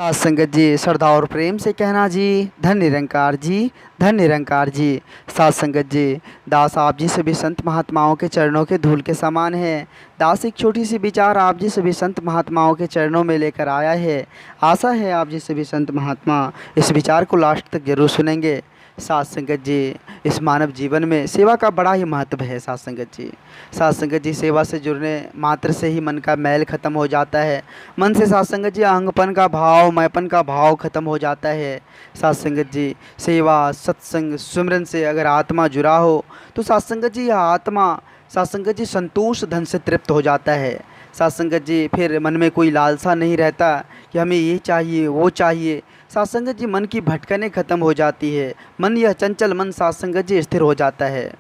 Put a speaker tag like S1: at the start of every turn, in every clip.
S1: सात संगत जी, श्रद्धा और प्रेम से कहना जी, धन निरंकार जी, धन निरंकार जी। सात संगत जी, दास आप जी सभी संत महात्माओं के चरणों के धूल के समान है। दास एक छोटी सी विचार आप जी सभी संत महात्माओं के चरणों में लेकर आया है। आशा है आप जी सभी संत महात्मा इस विचार को लास्ट तक जरूर सुनेंगे। सात संगत जी, इस मानव जीवन में सेवा का बड़ा ही महत्व है। सात संगत जी, सात संगत जी, सेवा से जुड़ने मात्र से ही मन का मैल खत्म हो जाता है। मन से सात संगत जी अहंगपन का भाव, मैंपन का भाव खत्म हो जाता है। सात संगत जी, सेवा सत्संग सुमिरन से अगर आत्मा जुड़ा हो तो सात संगत जी यह आत्मा सात संगत जी संतोष धन से तृप्त हो जाता है। सात संगत जी, फिर मन में कोई लालसा नहीं रहता कि हमें ये चाहिए वो चाहिए। सात संगत जी, मन की भटकने खत्म हो जाती है। मन यह चंचल मन सात संगत जी स्थिर हो जाता है।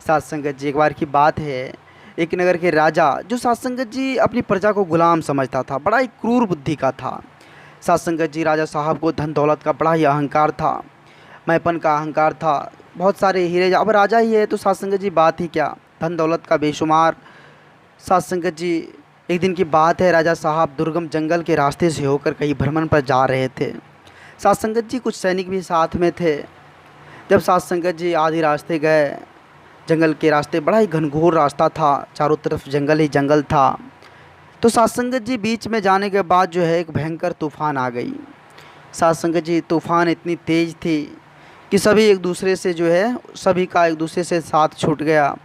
S1: सात संगत जी, एक बार की बात है, एक नगर के राजा जो सात संगत जी अपनी प्रजा को गुलाम समझता था, बड़ा ही क्रूर बुद्धि का था। सात संगत जी, राजा साहब को धन दौलत का बड़ा ही अहंकार था, मैंपन का अहंकार था, बहुत सारे हीरे। अब राजा ही है तो सात संगत जी बात ही क्या, धन दौलत का बेशुमार। सात संगत जी, एक दिन की बात है, राजा साहब दुर्गम जंगल के रास्ते से होकर कहीं भ्रमण पर जा रहे थे। सात संगत जी, कुछ सैनिक भी साथ में थे। जब सात संगत जी आधे रास्ते गए, जंगल के रास्ते बड़ा ही घनघोर रास्ता था, चारों तरफ जंगल ही जंगल था। तो सात संगत जी बीच में जाने के बाद जो है एक भयंकर तूफ़ान आ गई। सात संगत जी, तूफ़ान इतनी तेज़ थी कि सभी एक दूसरे से जो है सभी का एक दूसरे से साथ छूट गया।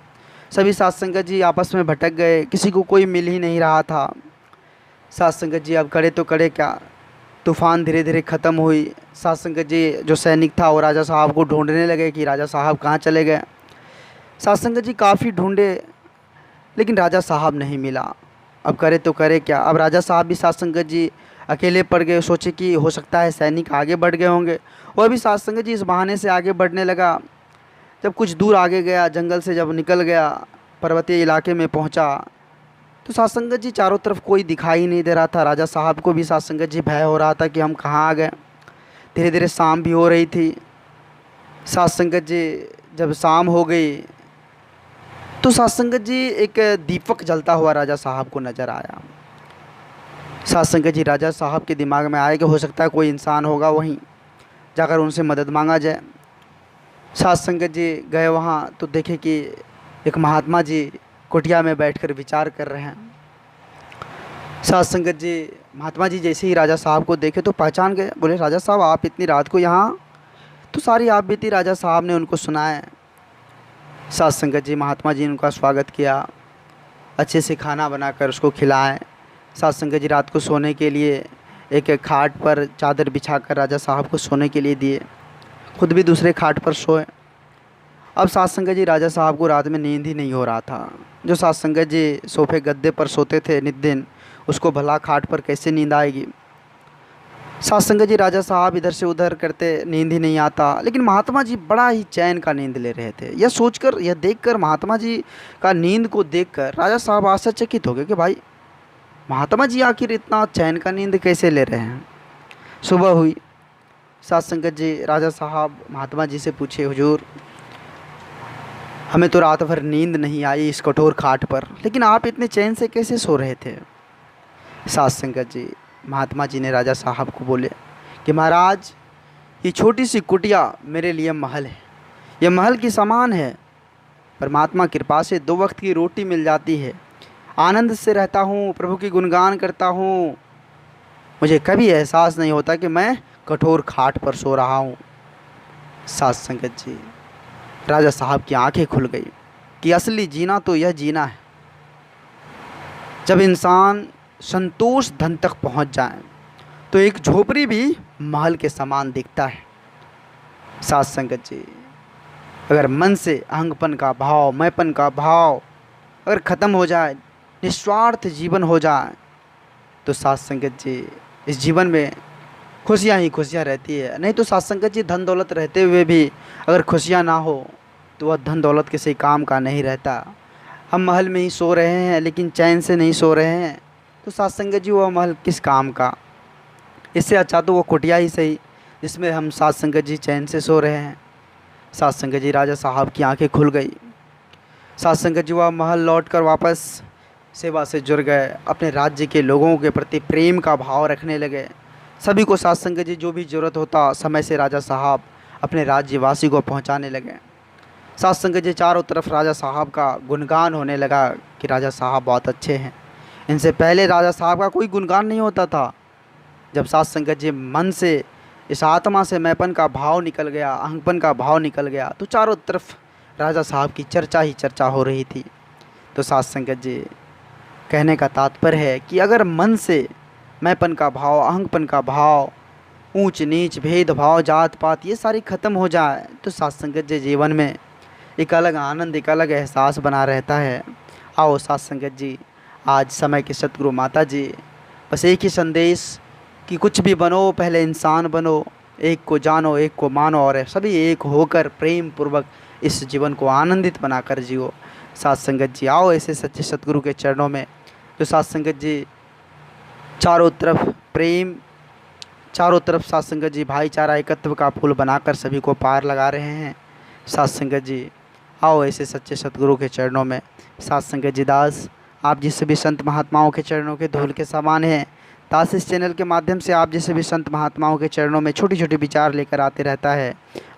S1: सभी सात संगत जी आपस में भटक गए, किसी को कोई मिल ही नहीं रहा था। सात संगत जी अब करे तो करे क्या, तूफ़ान धीरे धीरे ख़त्म हुई। सात संगत जी जो सैनिक था वो राजा साहब को ढूंढने लगे कि राजा साहब कहाँ चले गए। सात संगत जी काफ़ी ढूंढे लेकिन राजा साहब नहीं मिला। अब करे तो करे क्या, अब राजा साहब भी सात संगत जी अकेले पड़ गए। सोचे कि हो सकता है सैनिक आगे बढ़ गए होंगे। वह भी सात संगत जी इस बहाने से आगे बढ़ने लगा। जब कुछ दूर आगे गया, जंगल से जब निकल गया, पर्वतीय इलाके में पहुंचा, तो सात संगत जी चारों तरफ कोई दिखाई नहीं दे रहा था। राजा साहब को भी सात संगत जी भय हो रहा था कि हम कहाँ आ गए। धीरे धीरे शाम भी हो रही थी। सात संगत जी जब शाम हो गई तो सात संगत जी एक दीपक जलता हुआ राजा साहब को नज़र आया। सात संगत जी, राजा साहब के दिमाग में आया कि हो सकता है कोई इंसान होगा, वहीं जाकर उनसे मदद मांगा जाए। सात संगत जी गए वहाँ तो देखे कि एक महात्मा जी कुटिया में बैठकर विचार कर रहे हैं। सात संगत जी, महात्मा जी जैसे ही राजा साहब को देखे तो पहचान गए। बोले, राजा साहब आप इतनी रात को यहाँ? तो सारी आप बीती राजा साहब ने उनको सुनाए। सात संगत जी, महात्मा जी ने उनका स्वागत किया, अच्छे से खाना बनाकर उसको खिलाएं। सात संगत जी रात को सोने के लिए एक खाट पर चादर बिछाकर राजा साहब को सोने के लिए दिए, खुद भी दूसरे खाट पर सोए। अब सात संगत जी, राजा साहब को रात में नींद ही नहीं हो रहा था। जो सात संगत जी सोफे गद्दे पर सोते थे नित दिन, उसको भला खाट पर कैसे नींद आएगी। सात संगत जी, राजा साहब इधर से उधर करते, नींद ही नहीं आता। लेकिन महात्मा जी बड़ा ही चैन का नींद ले रहे थे। यह सोचकर, यह देखकर, महात्मा जी का नींद को देखकर राजा साहब आश्चर्यचकित हो गए कि भाई महात्मा जी आखिर इतना चैन का नींद कैसे ले रहे हैं। सुबह हुई। सात संगत जी, राजा साहब महात्मा जी से पूछे, हुजूर हमें तो रात भर नींद नहीं आई इस कठोर खाट पर, लेकिन आप इतने चैन से कैसे सो रहे थे। सात संगत जी, महात्मा जी ने राजा साहब को बोले कि महाराज ये छोटी सी कुटिया मेरे लिए महल है, यह महल की समान है। परमात्मा कृपा से 2 वक्त की रोटी मिल जाती है, आनंद से रहता हूँ, प्रभु की गुणगान करता हूँ। मुझे कभी एहसास नहीं होता कि मैं कठोर खाट पर सो रहा हूँ। सात संगत जी, राजा साहब की आंखें खुल गई कि असली जीना तो यह जीना है जब इंसान संतोष धन तक पहुंच जाए तो एक झोपड़ी भी महल के समान दिखता है। सात संगत जी, अगर मन से अहंगपन का भाव, मैंपन का भाव अगर ख़त्म हो जाए, निस्वार्थ जीवन हो जाए, तो सात संगत जी इस जीवन में खुशियाँ ही खुशियाँ रहती है। नहीं तो सात संगत जी, धन दौलत रहते हुए भी अगर खुशियाँ ना हो तो वह धन दौलत किसी काम का नहीं रहता। हम महल में ही सो रहे हैं लेकिन चैन से नहीं सो रहे हैं, तो सात संगत जी वह महल किस काम का। इससे अच्छा तो वो कुटिया ही सही जिसमें हम सात संगत जी चैन से सो रहे हैं। सात संगत जी, राजा साहब की आंखें खुल गई। सात संगत जी वह महल लौटकर वापस सेवा से जुड़ गए, अपने राज्य के लोगों के प्रति प्रेम का भाव रखने लगे। सभी को साथ संगत जी जो भी ज़रूरत होता समय से राजा साहब अपने राज्यवासी को पहुंचाने लगे। साथ संगत जी चारों तरफ राजा साहब का गुणगान होने लगा कि राजा साहब बहुत अच्छे हैं। इनसे पहले राजा साहब का कोई गुणगान नहीं होता था। जब साथ संगत जी मन से इस आत्मा से मैंपन का भाव निकल गया, अहंपन का भाव निकल गया, तो चारों तरफ राजा साहब की चर्चा ही चर्चा हो रही थी। तो साथ संगत जी कहने का तात्पर्य है कि अगर मन से मैंपन का भाव, अहंपन का भाव, ऊंच नीच, भेदभाव, जात पात ये सारी ख़त्म हो जाए तो साथ संगत जी जीवन में एक अलग आनंद, एक अलग एहसास बना रहता है। आओ साथ संगत जी, आज समय के सतगुरु माता जी बस एक ही संदेश कि कुछ भी बनो, पहले इंसान बनो, एक को जानो, एक को मानो और सभी एक होकर प्रेम पूर्वक इस जीवन को आनंदित बनाकर जियो। साथ संगत जी आओ ऐसे सच्चे सतगुरु के चरणों में, जो साथ संगत जी चारों तरफ प्रेम, चारों तरफ साथ संगत जी भाईचारा, एकत्व का फूल बनाकर सभी को पार लगा रहे हैं। साथ संगत जी आओ ऐसे सच्चे सतगुरु के चरणों में। साथ संगत जी दास आप जिस सभी संत महात्माओं के चरणों के धूल के समान हैं। दास इस चैनल के माध्यम से आप जैसे भी संत महात्माओं के चरणों में छोटी छोटी विचार लेकर आते रहता है।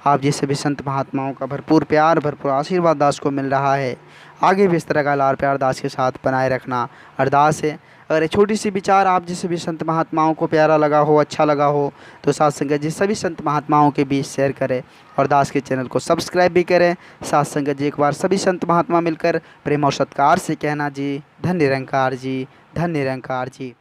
S1: आप जैसे भी संत महात्माओं का भरपूर प्यार, भरपूर आशीर्वाद दास को मिल रहा है। आगे भी इस तरह का लाड़ प्यार दास के साथ बनाए रखना अरदास है। अगर ये छोटी सी विचार आप जैसे भी संत महात्माओं को प्यारा लगा हो, अच्छा लगा हो, तो साथ संगत जी सभी संत महात्माओं के बीच शेयर करें और दास के चैनल को सब्सक्राइब भी करें। साथ संगत जी एक बार सभी संत महात्मा मिलकर प्रेम और सत्कार से कहना जी धन्य निरंकार जी, धन्य निरंकार जी।